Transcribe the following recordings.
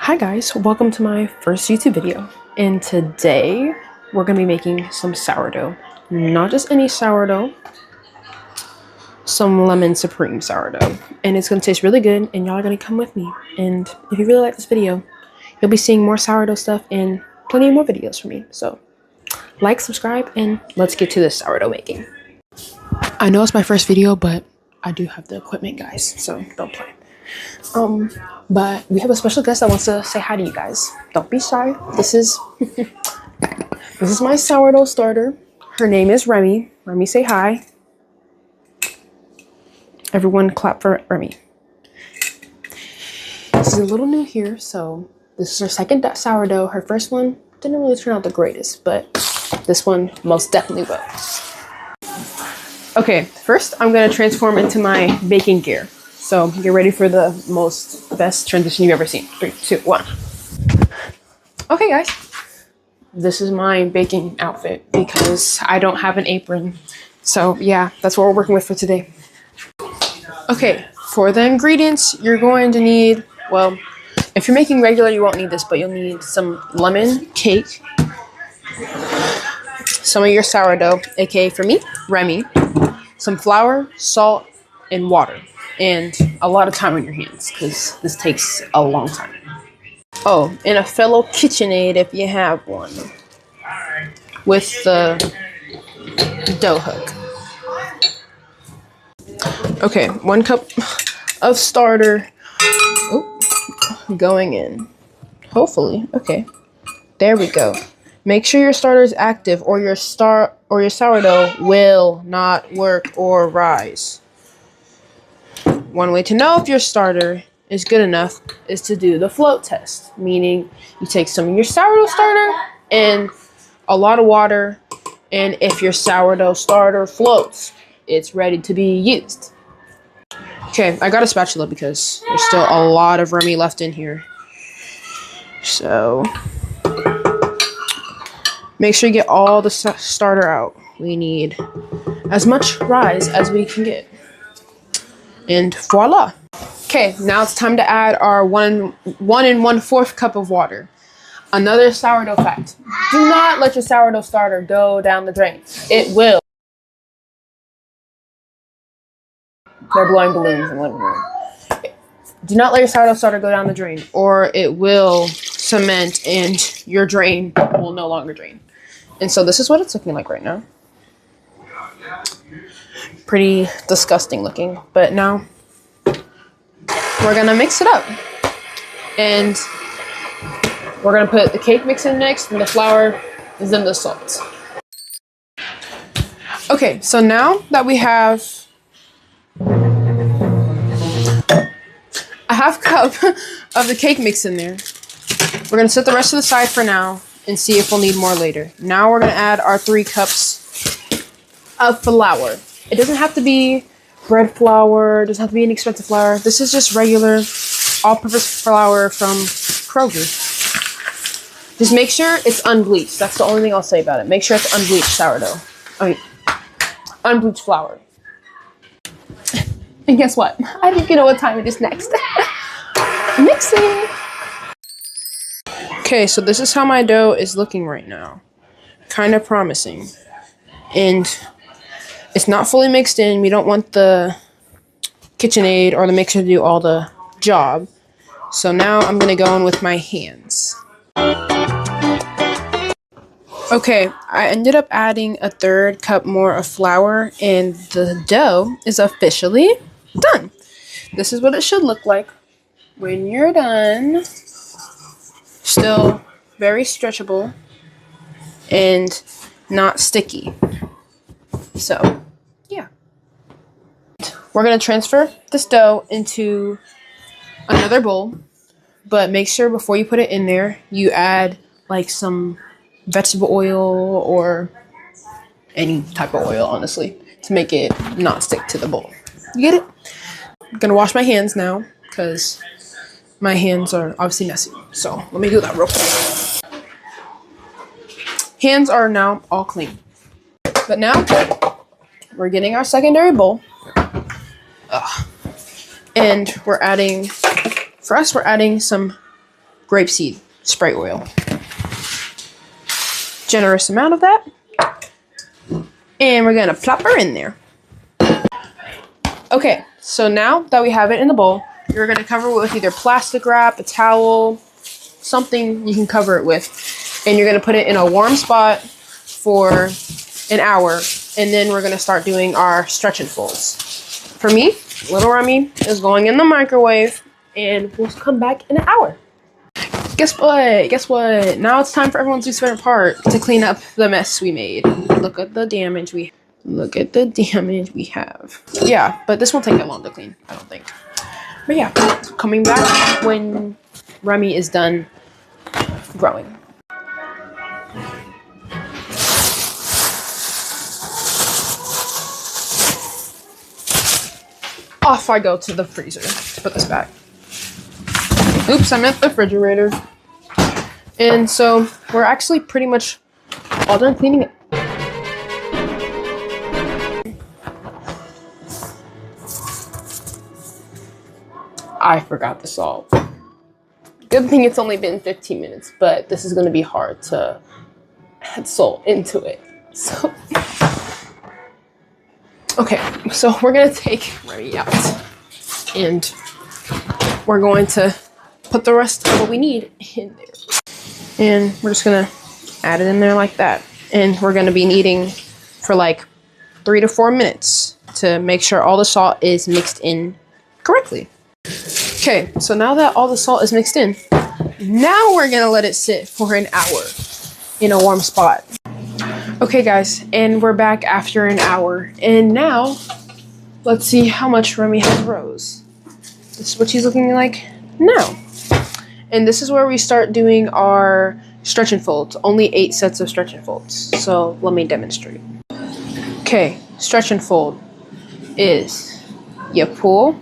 Hi guys, welcome to my first YouTube video. And today we're gonna be making some sourdough. Not just any sourdough, some lemon supreme sourdough. And it's gonna taste really good and y'all are gonna come with me. And if you really like this video, you'll be seeing more sourdough stuff and plenty more videos from me. So like, subscribe, and let's get to this sourdough making. I know it's my first video, but I do have the equipment, guys, so don't play. But we have a special guest that wants to say hi to you guys. Don't be shy. This is this is my sourdough starter. Her name is Remy. Remy, say hi. Everyone clap for Remy. She's a little new here, so this is her second sourdough. Her first one didn't really turn out the greatest, but this one most definitely will. Okay, first I'm gonna transform into my baking gear. So get ready for the best transition you've ever seen. 3, 2, 1. Okay, guys. This is my baking outfit because I don't have an apron. So yeah, that's what we're working with for today. Okay, for the ingredients, you're going to need, well, if you're making regular, you won't need this, but you'll need some lemon cake, some of your sourdough, aka for me, Remy, some flour, salt, and water. And a lot of time on your hands because this takes a long time. Oh, and a fellow KitchenAid if you have one, with the dough hook. Okay, 1 cup of starter going in. Hopefully, okay. There we go. Make sure your starter is active or your sourdough will not work or rise. One way to know if your starter is good enough is to do the float test, meaning you take some of your sourdough starter and a lot of water, and if your sourdough starter floats, it's ready to be used. Okay, I got a spatula because there's still a lot of Remy left in here. So make sure you get all the starter out. We need as much rise as we can get. And voila. Okay, now it's time to add our 1 1/4 cup of water. Another sourdough fact. Do not let your sourdough starter go down the drain. It will. They're blowing balloons in the living room. Do not let your sourdough starter go down the drain, or it will cement and your drain will no longer drain. And so this is what it's looking like right now. Pretty disgusting looking, but now we're gonna mix it up, and we're gonna put the cake mix in next, and the flour is in the salt. Okay, so now that we have a 1/2 cup of the cake mix in there, we're gonna set the rest to the side for now and see if we'll need more later. Now we're gonna add our 3 cups of flour. It doesn't have to be bread flour, it doesn't have to be an expensive flour. This is just regular all-purpose flour from Kroger. Just make sure it's unbleached. That's the only thing I'll say about it. Make sure it's unbleached sourdough. Unbleached flour. And guess what? I think you know what time it is next. Mixing. Okay, so this is how my dough is looking right now. Kind of promising. And it's not fully mixed in. We don't want the KitchenAid or the mixer to do all the job. So now I'm going to go in with my hands. Okay, I ended up adding a 1/3 cup more of flour, and the dough is officially done. This is what it should look like when you're done. Still very stretchable and not sticky. So, yeah. We're going to transfer this dough into another bowl, but make sure before you put it in there, you add like some vegetable oil or any type of oil, honestly, to make it not stick to the bowl. You get it? I'm going to wash my hands now because my hands are obviously messy. So, let me do that real quick. Hands are now all clean. But now, we're getting our secondary bowl. And we're adding, for us, we're adding some grapeseed spray oil. Generous amount of that. And we're gonna plop her in there. Okay, so now that we have it in the bowl, you're gonna cover it with either plastic wrap, a towel, something you can cover it with. And you're gonna put it in a warm spot for an hour. And then we're gonna start doing our stretch and folds. For me, little Remy is going in the microwave and we'll come back in an hour. Guess what? Guess what? Now it's time for everyone's least favorite part, to clean up the mess we made. Look at the damage we have. Yeah, but this won't take that long to clean, I don't think. But yeah, coming back when Remy is done growing. Off I go to the freezer to put this back. Oops, I meant the refrigerator. And so we're actually pretty much all done cleaning it. I forgot the salt. Good thing it's only been 15 minutes, but this is going to be hard to add salt into it. So, okay, so we're going to take Remy out and we're going to put the rest of what we need in there. And we're just going to add it in there like that. And we're going to be kneading for like 3 to 4 minutes to make sure all the salt is mixed in correctly. Okay, so now that all the salt is mixed in, now we're gonna let it sit for an hour in a warm spot. Okay guys, and we're back after an hour. And now, let's see how much Remy has rose. This is what she's looking like now. And this is where we start doing our stretch and folds. Only 8 sets of stretch and folds. So let me demonstrate. Okay, stretch and fold is you pull,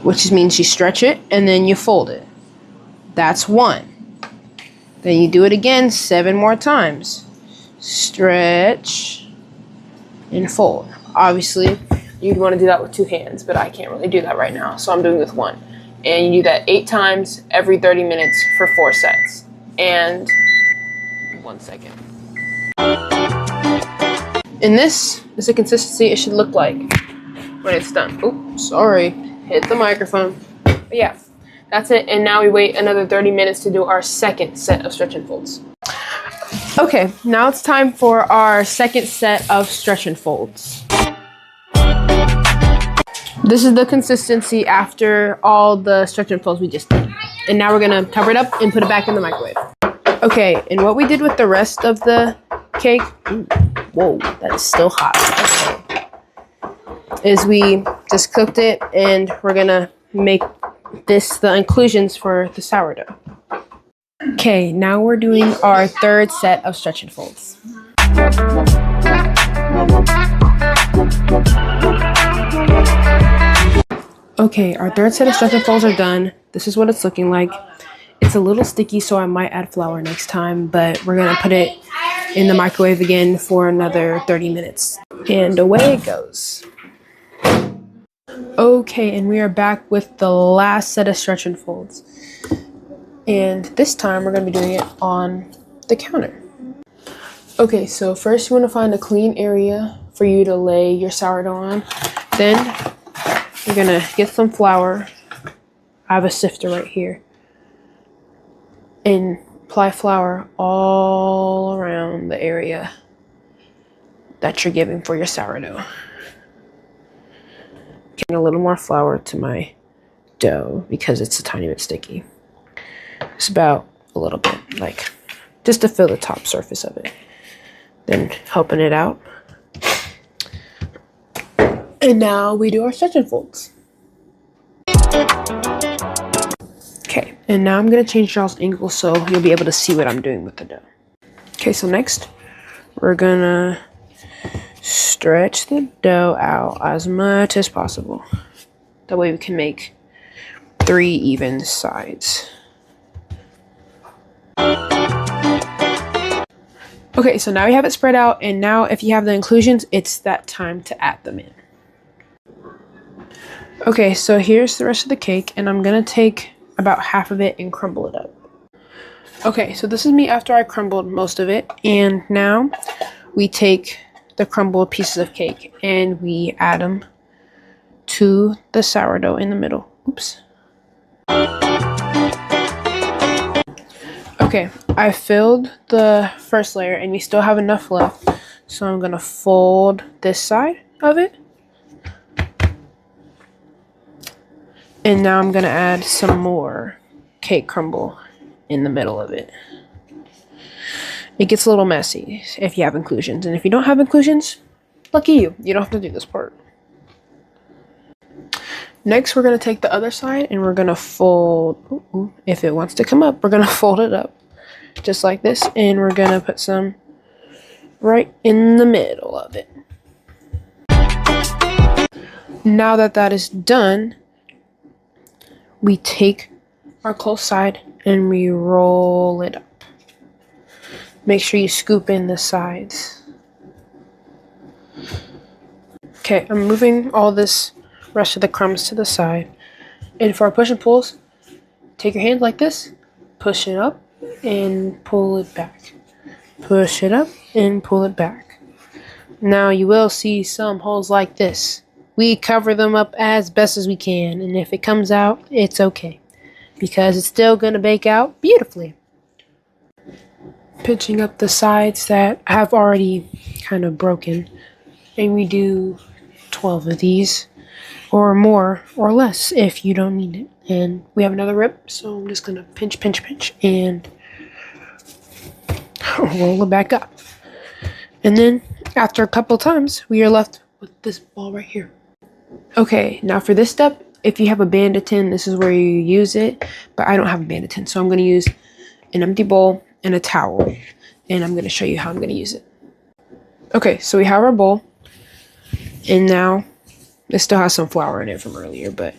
which means you stretch it and then you fold it. That's 1. Then you do it again 7 more times. Stretch and fold. Obviously, you'd want to do that with 2 hands, but I can't really do that right now, so I'm doing it with 1. And you do that 8 times every 30 minutes for 4 sets. And 1 second. And this is the consistency it should look like when it's done. Oh, sorry. Hit the microphone. But yeah, that's it. And now we wait another 30 minutes to do our second set of stretch and folds. Okay, now it's time for our second set of stretch and folds. This is the consistency after all the stretch and folds we just did. And now we're gonna cover it up and put it back in the microwave. Okay, and what we did with the rest of the cake, whoa, that is still hot. Okay. Is we just cooked it and we're gonna make this the inclusions for the sourdough. Okay, now we're doing our third set of stretch and folds. Okay, our third set of stretch and folds are done. This is what it's looking like. It's a little sticky, so I might add flour next time, but we're gonna put it in the microwave again for another 30 minutes. And away it goes. Okay, and we are back with the last set of stretch and folds. And this time we're gonna be doing it on the counter. Okay, so first you wanna find a clean area for you to lay your sourdough on. Then you're gonna get some flour. I have a sifter right here. And apply flour all around the area that you're giving for your sourdough. Getting a little more flour to my dough because it's a tiny bit sticky. It's about a little bit, like just to fill the top surface of it. Then helping it out. And now we do our stretch and folds. Okay, and now I'm gonna change y'all's angle so you'll be able to see what I'm doing with the dough. Okay, so next we're gonna stretch the dough out as much as possible. That way we can make 3 even sides. Okay, so now we have it spread out, and now if you have the inclusions, it's that time to add them in. Okay, so here's the rest of the cake, and I'm gonna take about half of it and crumble it up. Okay, so this is me after I crumbled most of it, and now we take the crumbled pieces of cake and we add them to the sourdough in the middle. Oops. Okay, I filled the first layer and we still have enough left, so I'm gonna fold this side of it. And now I'm gonna add some more cake crumble in the middle of it. It gets a little messy if you have inclusions, and if you don't have inclusions, lucky you. You don't have to do this part. Next, we're gonna take the other side and we're gonna fold, if it wants to come up, we're gonna fold it up just like this, and we're gonna put some right in the middle of it. Now that that is done, we take our close side and we roll it up. Make sure you scoop in the sides. Okay, I'm moving all this rest of the crumbs to the side. And for our push and pulls, take your hand like this, push it up and pull it back. Push it up and pull it back. Now you will see some holes like this. We cover them up as best as we can, and if it comes out, it's okay, because it's still gonna bake out beautifully. Pitching up the sides that have already kind of broken, and we do 12 of these, or more or less if you don't need it. And we have another rip, so I'm just gonna pinch, pinch, pinch, and roll it back up. And then after a couple times, we are left with this ball right here. Okay, now for this step, if you have a bandit tin, this is where you use it, but I don't have a bandit tin, so I'm going to use an empty bowl and a towel, and I'm going to show you how I'm going to use it. Okay, so we have our bowl, and now it still has some flour in it from earlier, but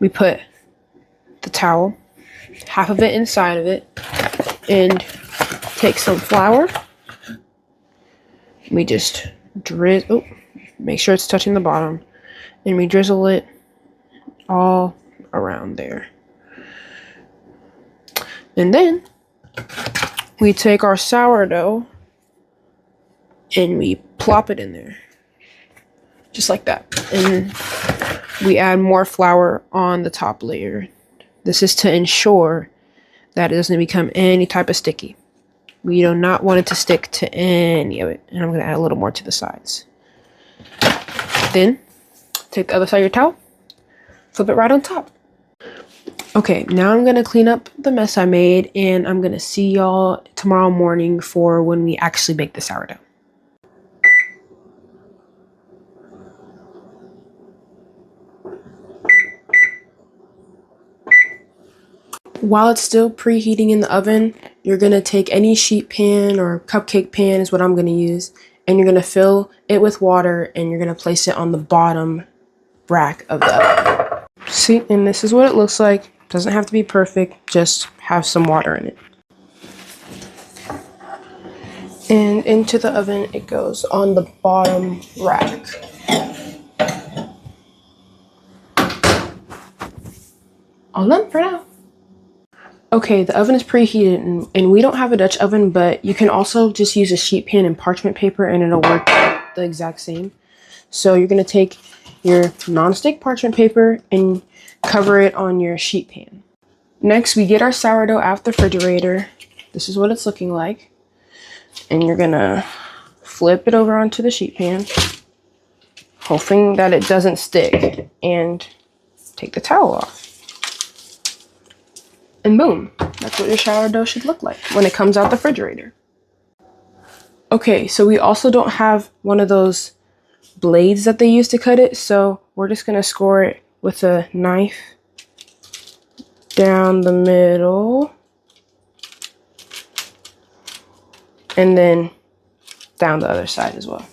we put the towel, half of it inside of it, and take some flour. We just drizzle, make sure it's touching the bottom, and we drizzle it all around there. And then we take our sourdough and we plop it in there, just like that. And we add more flour on the top layer. This is to ensure that it doesn't become any type of sticky. We do not want it to stick to any of it. And I'm going to add a little more to the sides. Then take the other side of your towel, flip it right on top. Okay, now I'm going to clean up the mess I made, and I'm going to see y'all tomorrow morning for when we actually bake the sourdough. While it's still preheating in the oven, you're going to take any sheet pan or cupcake pan is what I'm going to use, and you're going to fill it with water, and you're going to place it on the bottom rack of the oven. See, and this is what it looks like. Doesn't have to be perfect, just have some water in it. And into the oven it goes on the bottom rack. All done for now. Okay, the oven is preheated, and we don't have a Dutch oven, but you can also just use a sheet pan and parchment paper and it'll work the exact same. So you're going to take your non-stick parchment paper and cover it on your sheet pan. Next, we get our sourdough out the refrigerator. This is what it's looking like. And you're going to flip it over onto the sheet pan, hoping that it doesn't stick, and take the towel off. And boom, that's what your sourdough should look like when it comes out the refrigerator. Okay, so we also don't have one of those blades that they use to cut it, so we're just gonna score it with a knife down the middle and then down the other side as well.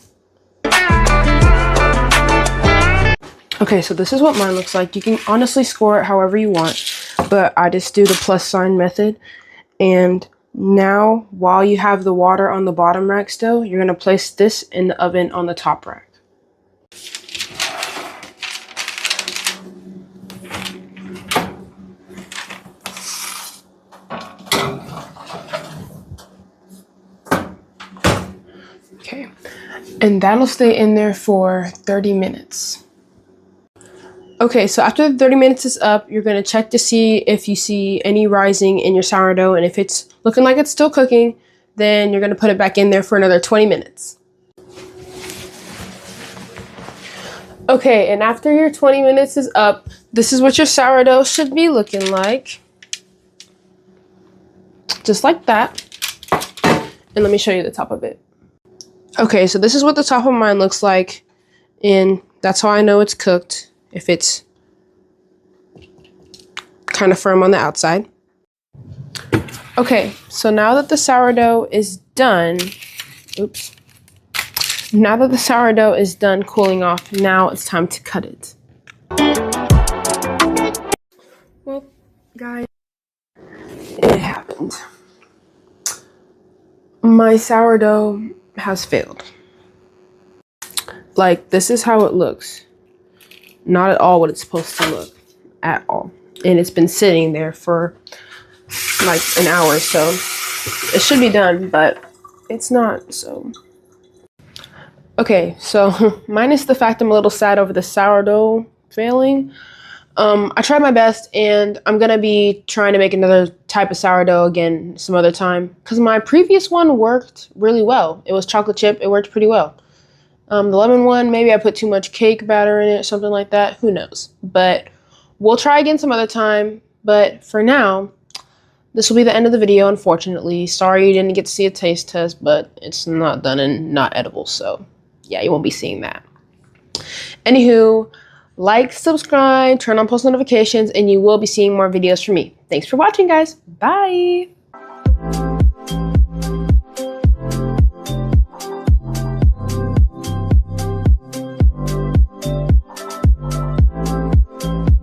Okay, so this is what mine looks like. You can honestly score it however you want, but I just do the plus sign method. And now, while you have the water on the bottom rack still, you're gonna place this in the oven on the top rack. And that'll stay in there for 30 minutes. Okay, so after the 30 minutes is up, you're gonna check to see if you see any rising in your sourdough, and if it's looking like it's still cooking, then you're gonna put it back in there for another 20 minutes. Okay, and after your 20 minutes is up, this is what your sourdough should be looking like. Just like that. And let me show you the top of it. Okay, so this is what the top of mine looks like, and that's how I know it's cooked, if it's kind of firm on the outside. Okay, so now that the sourdough is done, now that the sourdough is done cooling off, now it's time to cut it. Well, guys, it happened. My sourdough has failed. Like, this is how it looks. Not at all what it's supposed to look, at all. And it's been sitting there for like an hour, so it should be done, but it's not, so. Okay, so minus the fact I'm a little sad over the sourdough failing. I tried my best, and I'm gonna be trying to make another type of sourdough again some other time, because my previous one worked really well. It was chocolate chip. It worked pretty well. The lemon one, maybe I put too much cake batter in it, something like that. Who knows? But we'll try again some other time. But for now, this will be the end of the video, unfortunately. Sorry you didn't get to see a taste test, but it's not done and not edible, so yeah, you won't be seeing that. Anywho, like, subscribe, turn on post notifications, and you will be seeing more videos from me. Thanks for watching, guys. Bye!